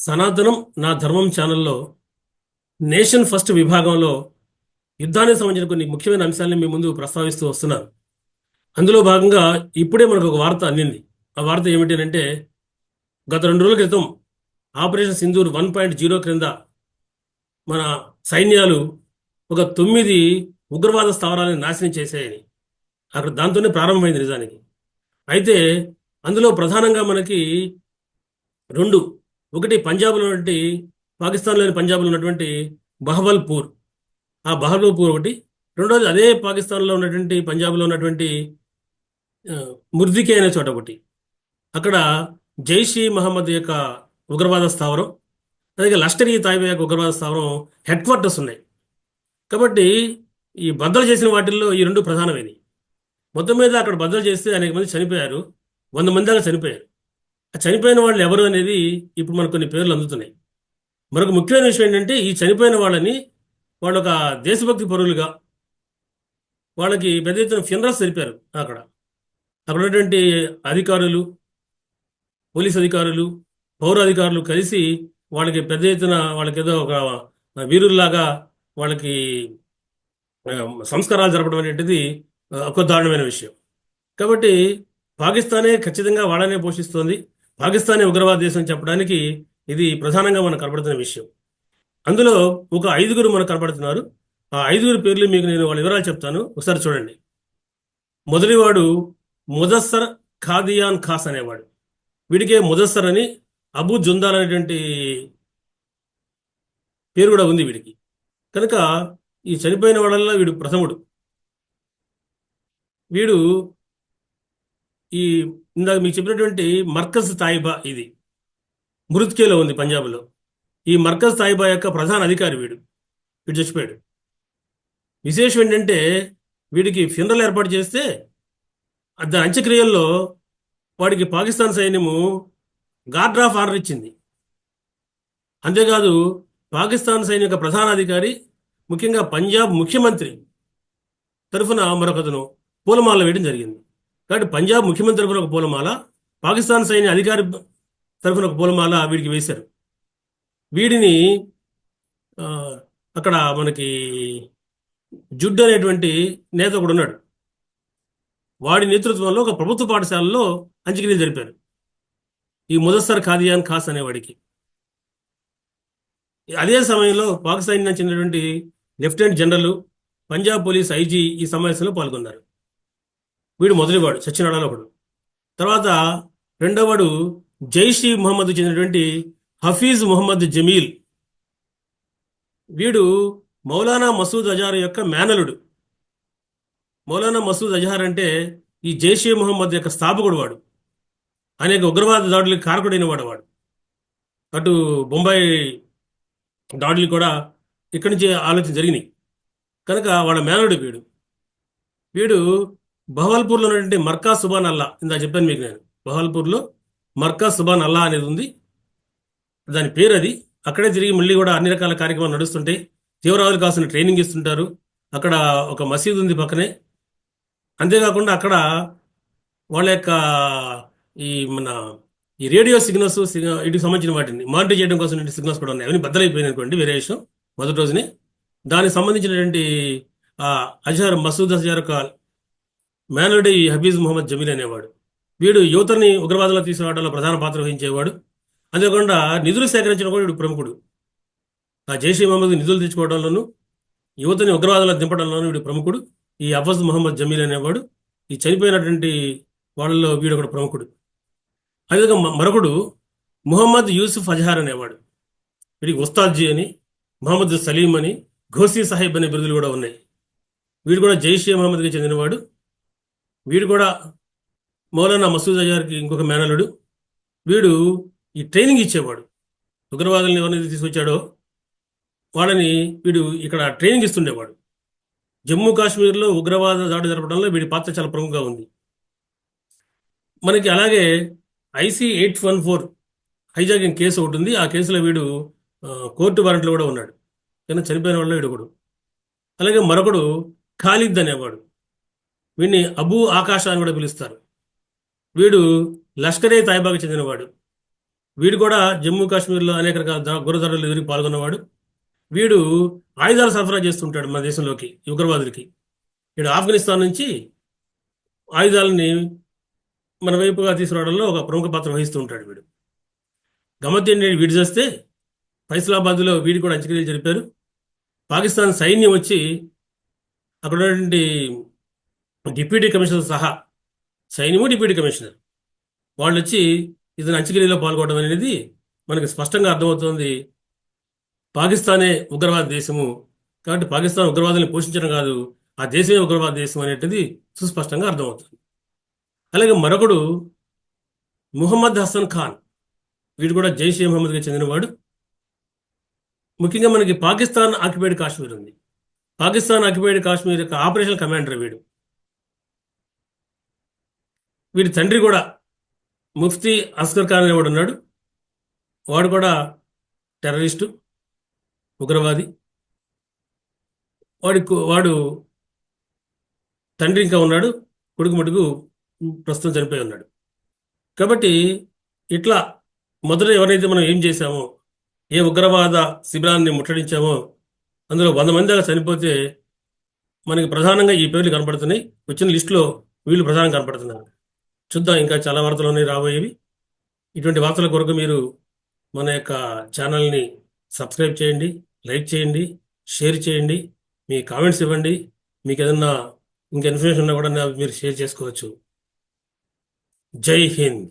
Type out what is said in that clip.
సనాతనం నా ధర్మం ఛానల్లో నేషన్ ఫస్ట్ విభాగంలో యుద్ధానికి సంబంధించిన కొన్ని ముఖ్యమైన అంశాలను మీ ముందు ప్రస్తావిస్తూ వస్తున్నాను. అందులో భాగంగా ఇప్పుడే మనకు ఒక వార్త అందింది. ఆ వార్త ఏమిటి అంటే, గత 2 రోజుల క్రితం ఆపరేషన్ సింధూర్ 1.0 క్రింద మన సైన్యాలు ఒక 9 ఉగ్రవాద స్థావరాలను నాశనం చేశాయని. అక్కడ దాంతోనే ప్రారంభమైంది నిజానికి. అయితే అందులో ప్రధానంగా మనకి రెండు, ఒకటి పంజాబ్లో ఉన్నటువంటి, పాకిస్తాన్లోని పంజాబ్లో ఉన్నటువంటి బహవల్పూర్, ఆ బహవల్పూర్ ఒకటి. రెండోది అదే పాకిస్తాన్లో ఉన్నటువంటి, పంజాబ్లో ఉన్నటువంటి ఆ, ముర్దికే అనే చోట ఒకటి. అక్కడ జైష్ ఈ మహమ్మద్ యొక్క ఉగ్రవాద స్థావరం, అలాగే లష్కర్ ఈ తాయిబా యొక్క ఉగ్రవాద స్థావరం హెడ్ క్వార్టర్స్ ఉన్నాయి. కాబట్టి ఈ బద్దలు చేసిన వాటిల్లో ఈ రెండు ప్రధానమైనవి. మొత్తం మీద అక్కడ బద్దలు చేస్తే అనేక మంది చనిపోయారు. 100 మంది దాకా చనిపోయారు. ఆ చనిపోయిన వాళ్ళు ఎవరు అనేది ఇప్పుడు మనకు కొన్ని పేర్లు అందుతున్నాయి. మరొక ముఖ్యమైన విషయం ఏంటంటే, ఈ చనిపోయిన వాళ్ళని వాళ్ళు ఒక దేశభక్తి పరులుగా వాళ్ళకి పెద్ద ఎత్తున ఫ్యూనరల్స్ జరిపారు. అక్కడ ఉన్నటువంటి అధికారులు, పోలీస్ అధికారులు, పౌర అధికారులు కలిసి వాళ్ళకి పెద్ద ఎత్తున వాళ్ళకి ఏదో ఒక వీరుల్లాగా వాళ్ళకి ఆ, సంస్కారాలు జరపడం అనేటిది ఒక దారుణమైన విషయం. కాబట్టి పాకిస్తానే ఖచ్చితంగా వాళ్ళనే పోషిస్తోంది. పాకిస్తానే ఉగ్రవాద దేశం చెప్పడానికి ఇది ప్రధానంగా మనకు కనబడుతున్న విషయం. అందులో ఒక 5గురు మనకు కనబడుతున్నారు. ఆ 5గురు పేర్లు మీకు నేను వాళ్ళ వివరాలు చెప్తాను, ఒకసారి చూడండి. మొదటివాడు ముదస్సర్ ఖాదియాన్ ఖాస్ అనేవాడు. వీడికే ముదస్సర్ అని, అబూ జుందాల్ అనేటువంటి పేరు కూడా ఉంది వీడికి. కనుక ఈ చనిపోయిన వాళ్ళల్లో వీడు ప్రథముడు. వీడు ఈ ఇందాక మీకు చెప్పినటువంటి మర్కజ్ తాయిబా, ఇది మురుద్కేలో ఉంది పంజాబ్లో. ఈ మర్కజ్ తాయిబా యొక్క ప్రధాన అధికారి వీడు. వీడు చచ్చిపోయాడు. విశేషం ఏంటంటే, వీడికి ఫ్యూనరల్ ఏర్పాటు చేస్తే దాని అంత్యక్రియల్లో వాడికి పాకిస్తాన్ సైన్యము గార్డ్ ఆఫ్ ఆనర్ ఇచ్చింది. అంతేకాదు, పాకిస్తాన్ సైన్యం యొక్క ప్రధాన అధికారి, ముఖ్యంగా పంజాబ్ ముఖ్యమంత్రి తరఫున మరొకతను పూలమాల వేయడం జరిగింది. కాబట్టి పంజాబ్ ముఖ్యమంత్రి తరఫున ఒక పూలమాల, పాకిస్తాన్ సైన్య అధికారి తరఫున ఒక పూలమాల వీడికి వేశారు. వీడిని ఆ, అక్కడ మనకి జుడ్ అనేటువంటి నేత కూడా ఉన్నాడు. వాడి నేతృత్వంలో ఒక ప్రభుత్వ పాఠశాలలో అంత్యక్రియలు జరిపారు ఈ ముదస్సర్ ఖాదియాన్ ఖాస్ అనేవాడికి. అదే సమయంలో పాకిస్తాన్ నుంచి చెందినటువంటి lieutenant general, Punjab police IG ఈ సమావేశంలో పాల్గొన్నారు. వీడు మొదటివాడు, సచ్చినాడాలో ఒకడు. తర్వాత రెండోవాడు జైష్ ఈ మహమ్మద్ చెందినటువంటి హఫీజ్ మొహమ్మద్ జమీల్. వీడు మౌలానా మసూద్ అజార్ యొక్క మేనలుడు. మౌలానా మసూద్ అజహార్ అంటే ఈ జైషే మొహమ్మద్ యొక్క స్థాపకుడు వాడు. అనేక ఉగ్రవాద దాడులకు కారకుడైన వాడు. అటు బొంబాయి దాడులు కూడా ఇక్కడి నుంచి ఆలోచన జరిగినాయి. కనుక వాళ్ళ మేనలుడు వీడు. వీడు బహవల్పూర్లో ఉన్నటువంటి మర్కా సుబాన్ అల్లా, ఇందా చెప్పాను మీకు నేను. బహవల్పూర్లో మర్కా సుబాన్ అల్లా అనేది ఉంది, దాని పేరు అది. అక్కడే తిరిగి మళ్ళీ కూడా అన్ని రకాల కార్యక్రమాలు నడుస్తుంటాయి. తీవ్రవాదులు కావాల్సిన ట్రైనింగ్ ఇస్తుంటారు. అక్కడ ఒక మసీదు ఉంది పక్కనే. అంతేకాకుండా అక్కడ వాళ్ళ యొక్క ఈ మన ఈ రేడియో సిగ్నల్స్, వీటికి సంబంధించిన వాటిని మానిటర్ చేయడం కోసం సిగ్నల్స్ కూడా ఉన్నాయి. అవన్నీ బద్దలైపోయినాయి అనుకోండి, వేరే విషయం. మొదటి రోజునే దానికి సంబంధించినటువంటి అజహర్, మసూద్ అజహర్ యొక్క మేనలుడు ఈ హఫీజ్ మొహమ్మద్ జమీల్ అనేవాడు. వీడు యువతని ఉగ్రవాదంలో తీసుకురావడంలో ప్రధాన పాత్ర వహించేవాడు. అంతేకాకుండా నిధులు సేకరించడం కూడా వీడు ప్రముఖుడు. ఆ జైష్ ఈ మహమ్మద్ నిధులు తెచ్చుకోవడంలోనూ, యువతని ఉగ్రవాదంలో దింపడంలోనూ వీడు ప్రముఖుడు. ఈ హఫీజ్ మొహమ్మద్ జమీల్ అనేవాడు ఈ చనిపోయినటువంటి వాళ్ళలో వీడు ఒకడు ప్రముఖుడు. అదేవిధంగా మరొకడు ముహమ్మద్ యూసుఫ్ అజహార్ అనేవాడు. వీడికి ఉస్తాద్జీ అని, మహమ్మద్ సలీం అని, ఘోసీ సాహిబ్ అనే బిరుదులు కూడా ఉన్నాయి. వీడు కూడా జైషే మహమ్మద్కి చెందినవాడు. వీడు కూడా మౌలానా మసూద్ అజహార్కి ఇంకొక మేనలుడు. వీడు ఈ ట్రైనింగ్ ఇచ్చేవాడు. ఉగ్రవాదులను ఎవరినైతే తీసుకొచ్చాడో వాళ్ళని వీడు ఇక్కడ ట్రైనింగ్ ఇస్తుండేవాడు. జమ్మూ కాశ్మీర్లో ఉగ్రవాద దాడి జరపడంలో వీడి పాత్ర చాలా ప్రముఖంగా ఉంది. మనకి అలాగే ఐసీ 814 హైజాకింగ్ కేసు ఒకటి ఉంది. ఆ కేసులో వీడు కోర్టు వారెంట్లో కూడా ఉన్నాడు. కానీ చనిపోయిన వాళ్ళు వీడు ఒకడు. అలాగే మరొకడు ఖాలిద్ అనేవాడు. వీడిని అబూ ఆకాష్ అని కూడా పిలుస్తారు. వీడు లష్కరే తాయిబాకి చెందినవాడు. వీడు కూడా జమ్మూ కాశ్మీర్లో అనేక రకాల గురదాడులు ఎదురు పాల్గొన్నవాడు. వీడు ఆయుధాలు సరఫరా చేస్తుంటాడు మన దేశంలోకి ఈ ఉగ్రవాదులకి. వీడు ఆఫ్ఘనిస్తాన్ నుంచి ఆయుధాలని మన వైపుగా తీసుకురావడంలో ఒక ప్రముఖ పాత్ర వహిస్తూ ఉంటాడు వీడు. గమ్మత్తు ఏంటి, వీడు చేస్తే ఫైసలాబాద్లో వీడి కూడా అంత్యక్రియలు జరిపారు. పాకిస్తాన్ సైన్యం వచ్చి అక్కడ ఉన్నటువంటి డిప్యూటీ కమిషనర్ సహా, సైన్యము డిప్యూటీ కమిషనర్ వాళ్ళు వచ్చి ఇతని అంత్యక్రియలో పాల్గొనడం అనేది మనకి స్పష్టంగా అర్థమవుతోంది. పాకిస్తానే ఉగ్రవాద దేశము కాబట్టి పాకిస్తాన్ ఉగ్రవాదుల్ని పోషించడం కాదు, ఆ దేశమే ఉగ్రవాద దేశం అనేటిది సుస్పష్టంగా అర్థమవుతుంది. అలాగే మరొకడు ముహమ్మద్ హసన్ ఖాన్, వీడు కూడా జైషే మహమ్మద్కి చెందినవాడు. ముఖ్యంగా మనకి పాకిస్తాన్ ఆక్యుపైడ్ కాశ్మీర్ ఉంది, పాకిస్తాన్ ఆక్యుపైడ్ కాశ్మీర్ యొక్క ఆపరేషన్ కమాండర్ వీడు. వీడి తండ్రి కూడా ముఫ్తీ అస్గర్ ఖాన్ అనేవాడు ఉన్నాడు. వాడు కూడా టెర్రరిస్టు, ఉగ్రవాది. వాడు తండ్రి ఇంకా ఉన్నాడు, కొడుకు మటుకు ప్రస్తుతం చనిపోయి ఉన్నాడు. కాబట్టి ఇట్లా మొదట ఎవరైతే మనం ఏం చేశామో, ఏ ఉగ్రవాద శిబిరాన్ని ముట్టడించామో అందులో 100 మంది దాకా చనిపోతే మనకి ప్రధానంగా ఈ పేర్లు కనపడుతున్నాయి. వచ్చిన లిస్టులో వీళ్ళు ప్రధానంగా కనపడుతున్నారు. చూద్దాం, ఇంకా చాలా వార్తలు ఉన్నాయి రాబోయేవి. ఇటువంటి వార్తల కొరకు మీరు మన యొక్క ఛానల్ని సబ్స్క్రైబ్ చేయండి, లైక్ చేయండి, షేర్ చేయండి, మీ కామెంట్స్ ఇవ్వండి. మీకు ఏదన్నా ఇంకా ఇన్ఫర్మేషన్ ఉన్నా కూడా మీరు షేర్ చేసుకోవచ్చు. జై హింద్.